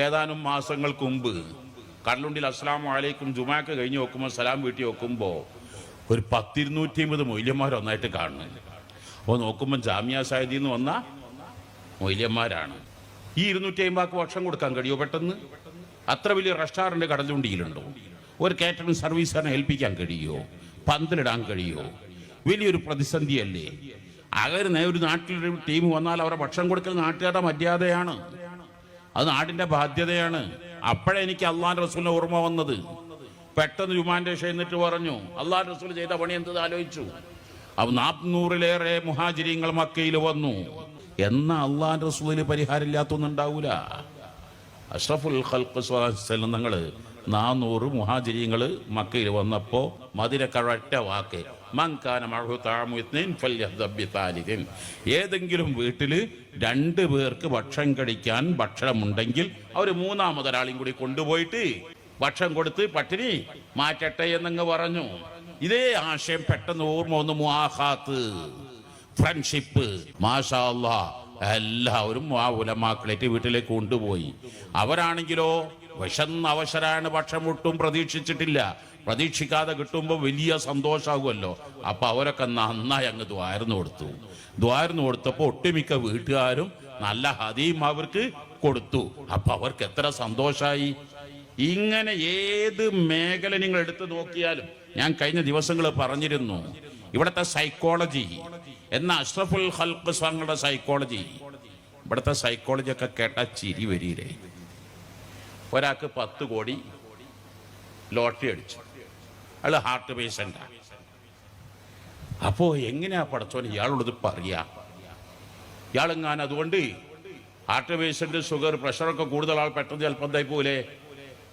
ഏതാനും മാസങ്ങൾക്ക് മുമ്പ് കടലുണ്ടിൽ അസ്സലാമു അലൈക്കും ജുമാക്ക് കഴിഞ്ഞ് നോക്കുമ്പോൾ സലാം വീട്ടി നോക്കുമ്പോൾ ഒരു 250 മൊയ്ലിയന്മാർ ഒന്നായിട്ട് കാണുന്നു. അപ്പോൾ നോക്കുമ്പോൾ ജാമിയ സായദിൽ നിന്ന് വന്ന മൊയ്ലിയന്മാരാണ്. ഈ 250 ഭക്ഷണം കൊടുക്കാൻ കഴിയുമോ? പെട്ടെന്ന് അത്ര വലിയ റെസ്റ്റോറൻറ്റ് കടലുണ്ടിയിലുണ്ടോ? ഒരു കാറ്ററിംഗ് സർവീസിനെ ഏൽപ്പിക്കാൻ കഴിയുമോ? പന്തലിടാൻ കഴിയുമോ? വലിയൊരു പ്രതിസന്ധിയല്ലേ? അങ്ങനെ ഒരു നാട്ടിലൊരു ടീം വന്നാൽ അവരെ ഭക്ഷണം കൊടുക്കൽ നാട്ടുകാരുടെ മര്യാദയാണ്, അത് നാടിൻ്റെ ബാധ്യതയാണ്. അപ്പോഴെനിക്ക് അള്ളാഹുവിൻ്റെ റസൂലിനെ ഓർമ്മ വന്നത്. പെട്ടെന്ന് ജുമാൻ്റെ എന്നിട്ട് പറഞ്ഞു, അള്ളാഹുവിൻ്റെ റസൂൽ ചെയ്ത പണി എന്ത് ആലോചിച്ചു. അപ്പോൾ 400-ലേറെ മുഹാജിരീങ്ങൾ മക്കയിൽ വന്നു. എന്നാൽ അള്ളാഹുവിൻ്റെ റസൂലിന് പരിഹാരമില്ലാത്തൊന്നും ഉണ്ടാവൂല. അഷ്റഫുൽ ഖൽഖ് തങ്ങൾ 400 മുഹാജിരീങ്ങൾ മക്കയിൽ വന്നപ്പോൾ മദിനക്കഴറ്റ വാക്ക്, ഏതെങ്കിലും വീട്ടിൽ 2 പേർക്ക് ഭക്ഷണം കഴിക്കാൻ ഭക്ഷണമുണ്ടെങ്കിൽ അവർ 3-മതൊരാളെയും കൂടി കൊണ്ടുപോയിട്ട് ഭക്ഷണം കൊടുത്ത് പട്ടിണി മാറ്റട്ടെ എന്നങ്ങ് പറഞ്ഞു. ഇതേ ആശയം പെട്ടെന്ന് ഓർമ്മ വന്നു. മുആഖാത്ത്, ഫ്രണ്ട്ഷിപ്പ്. മാഷാ അല്ലാഹ്, എല്ലാവരും ആ ഉലമാക്കളേറ്റ് വീട്ടിലേക്ക് കൊണ്ടുപോയി. അവരാണെങ്കിലോ വിശന്ന അവശരാണ്, ഭക്ഷണം ഒട്ടും പ്രതീക്ഷിച്ചിട്ടില്ല. പ്രതീക്ഷിക്കാതെ കിട്ടുമ്പോൾ വലിയ സന്തോഷമാകുമല്ലോ. അപ്പം അവരൊക്കെ നന്നായി അങ്ങ് ദ്വാരന്ന് കൊടുത്തപ്പോൾ ഒട്ടുമിക്ക വീട്ടുകാരും നല്ല ഹദീം അവർക്ക് കൊടുത്തു. അപ്പം അവർക്ക് എത്ര സന്തോഷമായി. ഇങ്ങനെ ഏത് മേഖല നിങ്ങൾ എടുത്തു നോക്കിയാലും, ഞാൻ കഴിഞ്ഞ ദിവസങ്ങൾ പറഞ്ഞിരുന്നു, ഇവിടുത്തെ സൈക്കോളജി എന്ന അഷ്റഫുൽ ഖൽഖ് തങ്ങളുടെ സൈക്കോളജി, ഇവിടുത്തെ സൈക്കോളജി ഒക്കെ കേട്ടാൽ ചിരി വരീരേ. ഒരാൾക്ക് 10 കോടി ലോട്ടറി അടിച്ചു, അയാൾ ഹാർട്ട് പേഷ്യൻ്റാ. അപ്പോൾ എങ്ങനെയാ പടച്ചോൻ ഇയാളോടത് പറയാ? ഇയാളെങ്ങാൻ അതുകൊണ്ട് ഹാർട്ട് പേഷ്യൻ്റ്, ഷുഗർ, പ്രഷറൊക്കെ കൂടുതൽ ആൾ പെട്ടെന്ന് ചിലപ്പോൾ എന്തായി പോലെ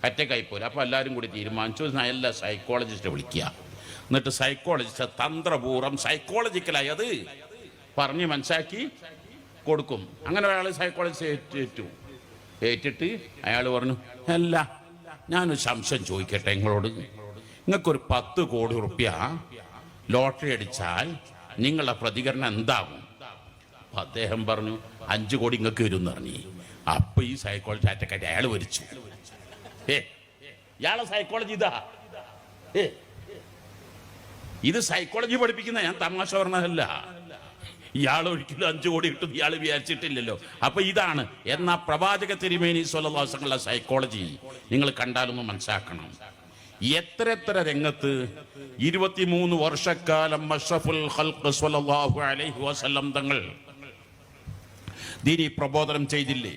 അറ്റക്കായി പോലെ. അപ്പോൾ എല്ലാവരും കൂടി തീരുമാനിച്ചു നല്ല സൈക്കോളജിസ്റ്റ് വിളിക്കുക. എന്നിട്ട് സൈക്കോളജിസ്റ്റ് തന്ത്രപൂർവ്വം സൈക്കോളജിക്കലായി അത് പറഞ്ഞ് മനസ്സിലാക്കി കൊടുക്കും. അങ്ങനെ ഒരാൾ സൈക്കോളജിസ്റ്റ് ഏറ്റിട്ട് അയാൾ പറഞ്ഞു, അല്ല ഞാനൊരു സംശയം ചോദിക്കട്ടെ നിങ്ങളോട്, നിങ്ങൾക്കൊരു 10 കോടി റുപ്യ ലോട്ടറി അടിച്ചാൽ നിങ്ങളുടെ പ്രതികരണം എന്താകും? അപ്പം അദ്ദേഹം പറഞ്ഞു 5 കോടി നിങ്ങൾക്ക് വരും എന്ന് പറഞ്ഞു. അപ്പം ഈ സൈക്കോളജി അറ്റക്കായിട്ട് അയാൾ വരിച്ചു. ഇയാളെ സൈക്കോളജി ഇതാ. ഇത് സൈക്കോളജി പഠിപ്പിക്കുന്ന, ഞാൻ തമാശ പറഞ്ഞതല്ല. ഇയാൾ ഒരിക്കലും 5 കോടി കിട്ടും ഇയാൾ വിചാരിച്ചിട്ടില്ലല്ലോ. അപ്പൊ ഇതാണ്. എന്നാ പ്രവാചക തിരുമേനി സ്വല്ലല്ലാഹു അലൈഹി വസല്ലം സൈക്കോളജി നിങ്ങൾ കണ്ടാലൊന്ന് മനസ്സിലാക്കണം. എത്ര രംഗത്ത് 23 വർഷക്കാലം അഷ്റഫുൽ ഖൽഖ് സ്വല്ലല്ലാഹു അലൈഹി വസല്ലം തങ്ങൾ ദീനി പ്രബോധനം ചെയ്തില്ലേ?